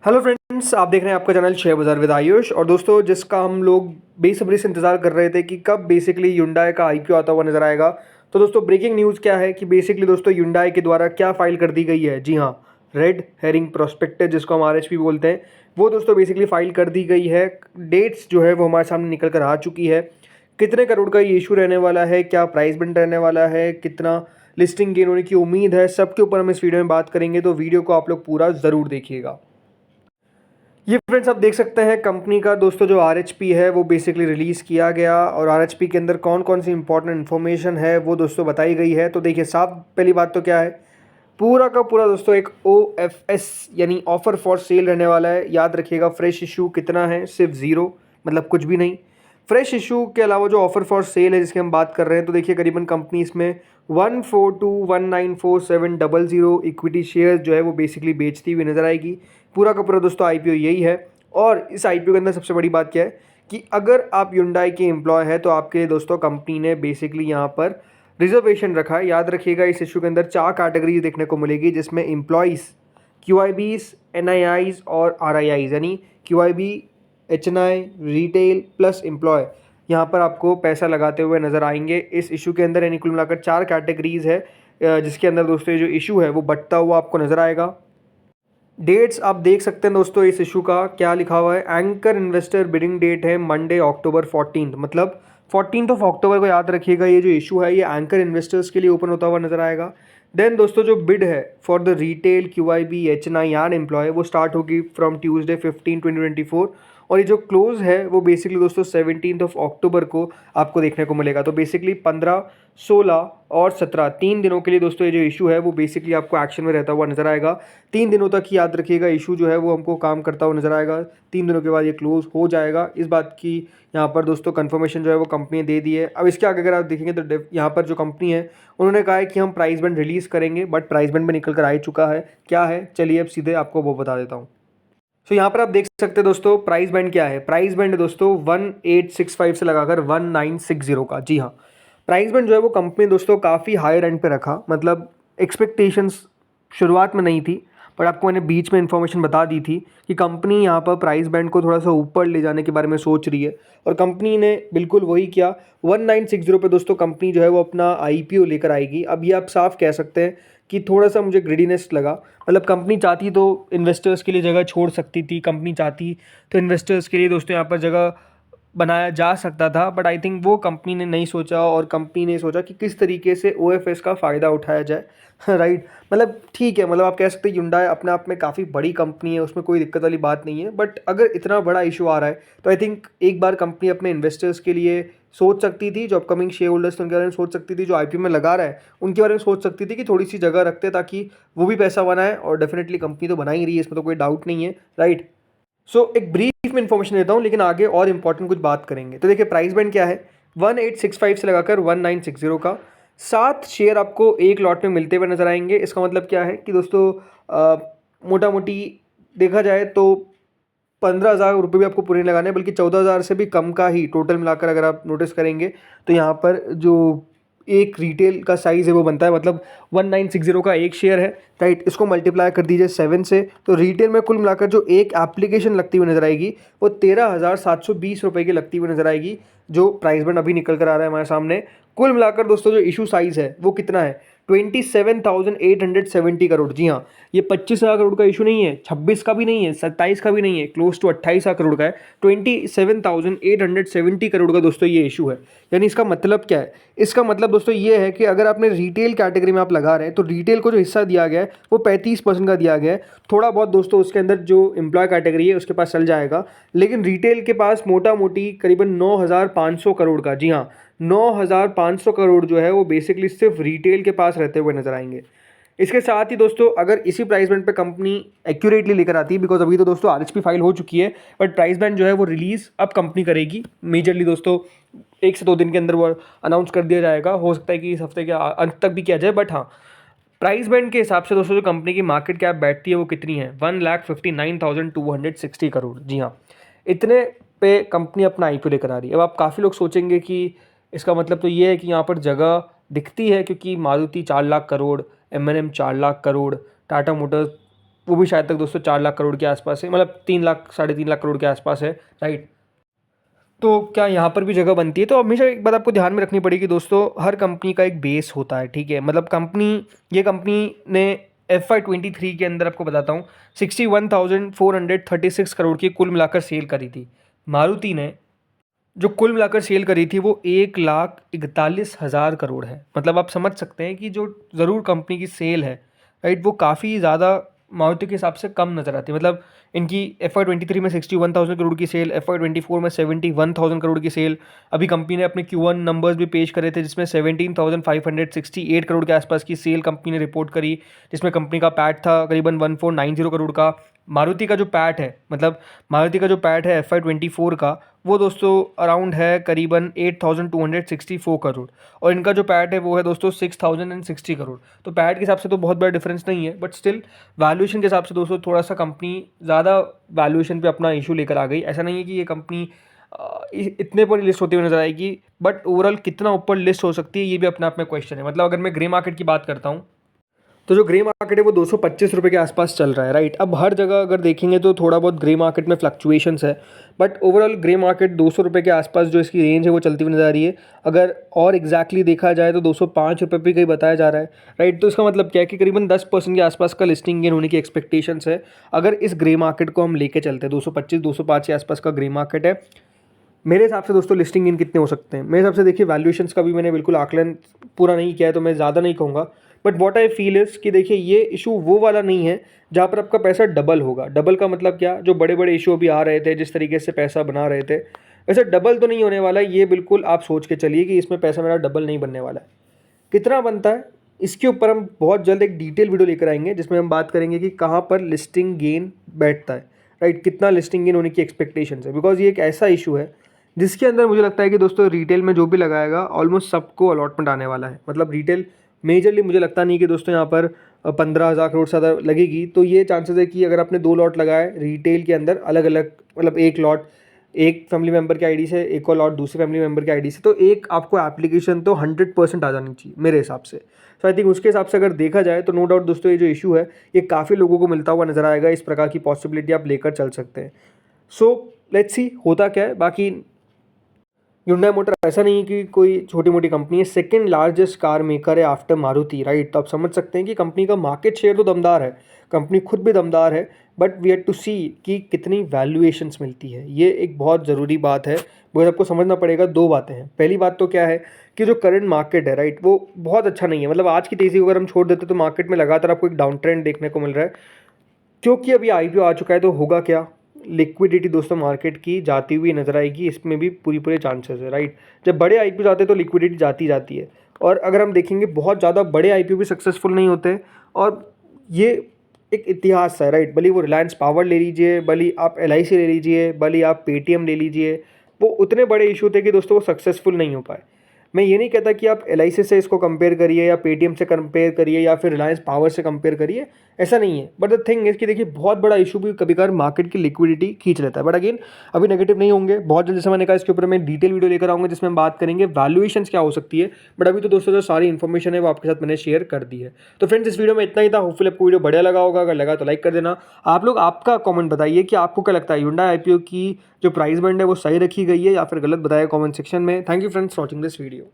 Hello friends, आप देख रहे हैं आपका चैनल शेयर बाजार विद आयुष। और दोस्तों, जिसका हम लोग बेसब्री से इंतजार कर रहे थे कि कब बेसिकली Hyundai का आईपीओ आता हुआ नजर आएगा। तो दोस्तों, ब्रेकिंग न्यूज़ क्या है कि बेसिकली दोस्तों Hyundai के द्वारा क्या फाइल कर दी गई है। जी हाँ, रेड हेरिंग प्रोस्पेक्टस जिसको हम आरएचपी बोलते हैं, वो दोस्तों बेसिकली फाइल कर दी गई है। डेट्स जो है वो हमारे सामने निकल कर आ चुकी है। कितने करोड़ का ये इशू रहने वाला है, क्या प्राइस बैंड रहने वाला है, कितना लिस्टिंग गेन होने की उम्मीद है, सबके ऊपर हम इस वीडियो में बात करेंगे। तो वीडियो को आप लोग पूरा ज़रूर देखिएगा। ये फ्रेंड्स आप देख सकते हैं कंपनी का दोस्तों जो आरएचपी है वो बेसिकली रिलीज़ किया गया, और आरएचपी के अंदर कौन कौन सी इंपॉर्टेंट इन्फॉर्मेशन है वो दोस्तों बताई गई है। तो देखिए, साफ पहली बात तो क्या है, पूरा का पूरा दोस्तों एक OFS यानी ऑफर फॉर सेल रहने वाला है। याद रखिएगा, फ्रेश इशू कितना है, सिर्फ ज़ीरो, मतलब कुछ भी नहीं। फ्रेश इशू के अलावा जो ऑफर फॉर सेल है जिसकी हम बात कर रहे हैं, तो देखिए करीबन कंपनी इसमें 142194700 इक्विटी शेयर जो है वो बेसिकली बेचती हुई नजर आएगी। पूरा का पूरा दोस्तों आईपीओ यही है। और इस आईपीओ के अंदर सबसे बड़ी बात क्या है कि अगर आप Hyundai के एम्प्लॉय हैं तो आपके लिए दोस्तों कंपनी ने बेसिकली यहाँ पर रिजर्वेशन रखा है। याद रखिएगा, इस इशू के अंदर 4 कैटेगरीज देखने को मिलेगी, जिसमें एम्प्लॉयज़, QIBs, NIIs और RIIs यानी QIB, HNI, retail plus employ यहाँ पर आपको पैसा लगाते हुए नज़र आएंगे इस इशू के अंदर। यानी कुल मिलाकर 4 कैटेगरीज है जिसके अंदर दोस्तों ये जो इशू है वो बढ़ता हुआ आपको नज़र आएगा। डेट्स आप देख सकते हैं दोस्तों, इस इशू का क्या लिखा हुआ है। एंकर इन्वेस्टर बिडिंग डेट है मंडे October 14, मतलब 14 अक्टूबर को याद रखिएगा। ये जो इशू है ये एंकर इन्वेस्टर्स के लिए ओपन होता हुआ नजर आएगा। देन दोस्तों जो बिड है for the retail QIB, HNI and employ वो स्टार्ट होगी फ्रॉम ट्यूसडे 15/2024, और ये जो क्लोज है वो बेसिकली दोस्तों 17 अक्टूबर को आपको देखने को मिलेगा। तो बेसिकली 15, 16 और 17 3 दिनों के लिए दोस्तों ये जो इशू है वो बेसिकली आपको एक्शन में रहता हुआ नजर आएगा। 3 दिनों तक याद रखिएगा इशू जो है वो हमको काम करता हुआ नजर आएगा। 3 दिनों के बाद ये क्लोज हो जाएगा। इस बात की यहाँ पर दोस्तों कंफर्मेशन जो है वो कंपनी ने दे दी है। अब इसके आगे अगर आप देखेंगे तो यहाँ पर जो कंपनी है उन्होंने कहा है कि हम प्राइस बैंड रिलीज़ करेंगे, बट प्राइस बैंड में निकल कर आ ही चुका है। क्या है, चलिए अब सीधे आपको वो बता देता हूँ। तो यहाँ पर आप देख सकते हैं दोस्तों प्राइस बैंड क्या है। प्राइस बैंड दोस्तों 1865 से लगाकर 1960 का। जी हाँ, प्राइस बैंड जो है वो कंपनी दोस्तों काफ़ी हाई एंड पे रखा, मतलब एक्सपेक्टेशंस शुरुआत में नहीं थी, पर आपको मैंने बीच में इन्फॉर्मेशन बता दी थी कि कंपनी यहाँ पर प्राइस बैंड को थोड़ा सा ऊपर ले जाने के बारे में सोच रही है, और कंपनी ने बिल्कुल वही किया। 1960 पे दोस्तों कंपनी जो है वो अपना आईपीओ लेकर आएगी। अब ये आप साफ कह सकते हैं कि थोड़ा सा मुझे ग्रीडीनेस लगा, मतलब कंपनी चाहती तो इन्वेस्टर्स के लिए जगह छोड़ सकती थी, कंपनी चाहती तो इन्वेस्टर्स के लिए दोस्तों यहाँ पर जगह बनाया जा सकता था, बट आई थिंक वो कंपनी ने नहीं सोचा, और कंपनी ने सोचा कि किस तरीके से OFS का फ़ायदा उठाया जाए। राइट, मतलब ठीक है, मतलब आप कह सकते हैं Hyundai अपने आप में काफ़ी बड़ी कंपनी है, उसमें कोई दिक्कत वाली बात नहीं है, बट अगर इतना बड़ा इशू आ रहा है तो आई थिंक एक बार कंपनी अपने इन्वेस्टर्स के लिए सोच सकती थी, जो अपकमिंग शेयर होल्डर्स उनके बारे में सोच सकती थी, जो आईपीओ में लगा रहा है उनके बारे में सोच सकती थी कि थोड़ी सी जगह रखते ताकि वो भी पैसा बनाए। और डेफिनेटली कंपनी तो बना ही रही है, इसमें तो कोई डाउट नहीं है। राइट, सो एक ब्रीफ में इन्फॉर्मेशन देता हूँ, लेकिन आगे और इंपॉर्टेंट कुछ बात करेंगे। तो देखिए प्राइस बैंड क्या है, 1865 से लगाकर 1960 का। 7 शेयर आपको एक लॉट में मिलते हुए नजर आएंगे। इसका मतलब क्या है कि दोस्तों मोटा मोटी देखा जाए तो 15,000 रुपये भी आपको पूरे नहीं लगाने, बल्कि 14,000 से भी कम का ही टोटल मिलाकर अगर आप नोटिस करेंगे तो यहाँ पर जो एक रिटेल का साइज़ है वो बनता है, मतलब 1960 का एक शेयर है। राइट, इसको मल्टीप्लाई कर दीजिए 7 से, तो रिटेल में कुल मिलाकर जो एक एप्लीकेशन लगती हुई नजर आएगी वो 13,720 रुपये की लगती हुई नजर आएगी, जो प्राइस बैंड अभी निकल कर आ रहा है हमारे सामने। कुल मिलाकर दोस्तों जो इशू साइज़ है वो कितना है, 27,870 करोड़। जी हाँ, ये 25,000 करोड़ का इशू नहीं है, 26 का भी नहीं है, 27 का भी नहीं है, क्लोज टू 28,000 करोड़ का है। 27,870 करोड़ का दोस्तों ये इशू है। यानी इसका मतलब क्या है, इसका मतलब दोस्तों ये है कि अगर आपने रिटेल कैटेगरी में आप लगा रहे हैं तो रिटेल को जो हिस्सा दिया गया है वो 35% का दिया गया है। थोड़ा बहुत दोस्तों उसके अंदर जो एम्प्लॉय कैटेगरी है उसके पास चल जाएगा, लेकिन रिटेल के पास मोटा मोटी करीबन 9,500 करोड़ का, जी हाँ 9,500 करोड़ जो है वो बेसिकली सिर्फ रिटेल के पास रहते हुए नजर आएंगे। इसके साथ ही दोस्तों अगर इसी प्राइस बैंड पे कंपनी एक्यूरेटली लेकर आती है, बिकॉज अभी तो दोस्तों आरएचपी फाइल हो चुकी है, बट प्राइस बैंड जो है वो रिलीज अब कंपनी करेगी मेजरली दोस्तों 1 से 2 दिन के अंदर वो अनाउंस कर दिया जाएगा। हो सकता है कि इस हफ्ते के अंत तक भी किया जाए, बट हाँ प्राइस बैंड के हिसाब से दोस्तों जो कंपनी की मार्केट कैप बैठती है वो कितनी है, 1,59,260 करोड़। जी हाँ, इतने पे कंपनी अपना आईपीओ लेकर आ रही है। अब आप काफ़ी लोग सोचेंगे कि इसका मतलब तो ये है कि यहाँ पर जगह दिखती है, क्योंकि मारुति 4 लाख करोड़, M&M 4 लाख करोड़, टाटा मोटर्स वो भी शायद तक दोस्तों 4 लाख करोड़ के आसपास है, मतलब 3 लाख 3.5 लाख करोड़ के आसपास है, राइट। तो क्या यहाँ पर भी जगह बनती है? तो हमेशा एक बात आपको ध्यान में रखनी पड़ेगी दोस्तों, हर कंपनी का एक बेस होता है, ठीक है। मतलब ये कंपनी ने FY23 के अंदर आपको बताता हूँ 61,436 करोड़ की कुल मिलाकर सेल करी थी। मारुति ने जो कुल मिलाकर सेल करी थी वो 1,41,000 करोड़ है। मतलब आप समझ सकते हैं कि जो ज़रूर कंपनी की सेल है, राइट, वो काफ़ी ज़्यादा मारुति के हिसाब से कम नज़र आती है। मतलब इनकी FY23 में 61,000 करोड़ की सेल, FY24 में 71,000 करोड़ की सेल। अभी कंपनी ने अपने Q1 नंबर्स भी पेश करे थे जिसमें 17,568 करोड़ के आसपास की सेल कंपनी ने रिपोर्ट करी, जिसमें कंपनी का पैट था करीबन 1490 करोड़ का। मारुति का जो पैट है, मतलब मारुति का जो पैट है FY24 का, वो दोस्तों अराउंड है करीबन 8,264 करोड़, और इनका जो पैट है वो है दोस्तों 6,060 करोड़। तो पैट के हिसाब से तो बहुत बड़ा डिफरेंस नहीं है, बट स्टिल वैल्यूएशन के हिसाब से दोस्तों थोड़ा सा कंपनी ज़्यादा वैल्यूएशन पे अपना इशू लेकर आ गई। ऐसा नहीं है कि ये कंपनी इतने पर लिस्ट होती हुई नजर आएगी, बट ओवरऑल कितना ऊपर लिस्ट हो सकती है ये भी अपने आप में क्वेश्चन है। मतलब अगर मैं ग्रे मार्केट की बात करता हूँ तो जो ग्रे मार्केट है वो 225 रुपये के आसपास चल रहा है, राइट। अब हर जगह अगर देखेंगे तो थोड़ा बहुत ग्रे मार्केट में फ्लक्चुएशंस है, बट ओवरऑल ग्रे मार्केट 200 रुपये के आसपास जो इसकी रेंज है वो चलती हुई नजर आ रही है। अगर और एग्जैक्टली देखा जाए तो 205 रुपये भी कहीं बताया जा रहा है, राइट। तो इसका मतलब क्या है कि करीबन 10% के आसपास का लिस्टिंग गेन होने की एक्सपेक्टेशंस है अगर इस ग्रे मार्केट को हम लेके चलते हैं। 225-205 के आसपास का ग्रे मार्केट है। मेरे हिसाब से दोस्तों लिस्टिंग इन कितने हो सकते हैं, मेरे हिसाब से देखिए वैल्यूएशंस का भी मैंने बिल्कुल आकलन पूरा नहीं किया है तो मैं ज़्यादा नहीं कहूँगा, but what I feel is कि देखिए ये इशू वो वाला नहीं है जहाँ पर आपका पैसा डबल होगा। डबल का मतलब क्या, जो बड़े बड़े इशू अभी आ रहे थे जिस तरीके से पैसा बना रहे थे, वैसे डबल तो नहीं होने वाला है। ये बिल्कुल आप सोच के चलिए कि इसमें पैसा मेरा डबल नहीं बनने वाला है। कितना बनता है इसके ऊपर हम बहुत जल्द एक डिटेल वीडियो लेकर आएंगे जिसमें हम बात करेंगे कि कहाँ पर लिस्टिंग गेन बैठता है, राइट, कितना लिस्टिंग गेन होने की एक्सपेक्टेशन है। बिकॉज ये एक ऐसा इशू है जिसके अंदर मुझे लगता है कि दोस्तों रिटेल में जो भी लगाएगा ऑलमोस्ट सबको अलॉटमेंट आने वाला है। मतलब रिटेल मेजरली मुझे लगता नहीं कि दोस्तों यहाँ पर 15,000 करोड़ से ज़्यादा लगेगी। तो ये चांसेस है कि अगर आपने 2 लॉट लगाए रिटेल के अंदर अलग अलग, मतलब एक लॉट एक फैमिली मेम्बर के आईडी से, एक और लॉट दूसरे फैमिली मेम्बर के आईडी से, तो एक आपको एप्लीकेशन तो 100% आ जानी चाहिए मेरे हिसाब से। सो आई थिंक उसके हिसाब से अगर देखा जाए तो नो डाउट दोस्तों ये जो इशू है ये काफ़ी लोगों को मिलता हुआ नजर आएगा। इस प्रकार की पॉसिबिलिटी आप लेकर चल सकते हैं। सो लेट्स सी होता क्या है। बाकी Hyundai मोटर ऐसा नहीं है कि कोई छोटी मोटी कंपनी है, सेकंड लार्जेस्ट कार मेकर है आफ्टर मारुति, राइट। तो आप समझ सकते हैं कि कंपनी का मार्केट शेयर तो दमदार है, कंपनी खुद भी दमदार है, बट वी हैव टू सी कि कितनी वैल्यूएशंस मिलती है। ये एक बहुत ज़रूरी बात है, बिकॉज आपको समझना पड़ेगा। दो बातें हैं। पहली बात तो क्या है कि जो करंट मार्केट है, राइट, वो बहुत अच्छा नहीं है। मतलब आज की तेज़ी को अगर हम छोड़ देते तो मार्केट में लगातार आपको एक डाउन ट्रेंड देखने को मिल रहा है, क्योंकि अभी IPO आ चुका है। तो होगा क्या, लिक्विडिटी दोस्तों मार्केट की जाती हुई नजर आएगी, इसमें भी पूरे चांसेस है, राइट। जब बड़े IPO जाते हैं तो लिक्विडिटी जाती है, और अगर हम देखेंगे बहुत ज़्यादा बड़े IPO भी सक्सेसफुल नहीं होते, और ये एक इतिहास है, राइट। भले वो रिलायंस पावर ले लीजिए, भले आप LIC ले लीजिए, भले आप पेटीएम ले लीजिए, वो उतने बड़े इशू थे कि दोस्तों वो सक्सेसफुल नहीं हो पाए। मैं ये नहीं कहता कि आप LIC से इसको कंपेयर करिए या पेटीएम से कंपेयर करिए या फिर रिलायंस पावर से कंपेयर करिए, ऐसा नहीं है। बट द थिंग इज कि देखिए बहुत बड़ा इशू भी कभी कभार मार्केट की लिक्विडिटी खींच लेता है। बट अगेन अभी नेगेटिव नहीं होंगे, बहुत जल्द जैसे मैंने कहा इसके ऊपर मैं डिटेल वीडियो लेकर आऊँगा जिसमें हम बात करेंगे वैल्यूएशंस क्या हो सकती है। बट अभी तो दोस्तों जो सारी इन्फॉर्मेशन है वो आपके साथ मैंने शेयर कर दी है। तो फ्रेंड्स इस वीडियो में इतना ही था। होपफुली आपको वीडियो बढ़िया लगा होगा, अगर लगा तो लाइक कर देना। आप लोग आपका कॉमेंट बताइए कि आपको क्या लगता है Hyundai IPO की जो प्राइस बैंड है वो सही रखी गई है या फिर गलत, बताया कॉमेंट सेक्शन में। Thank you friends for watching this video.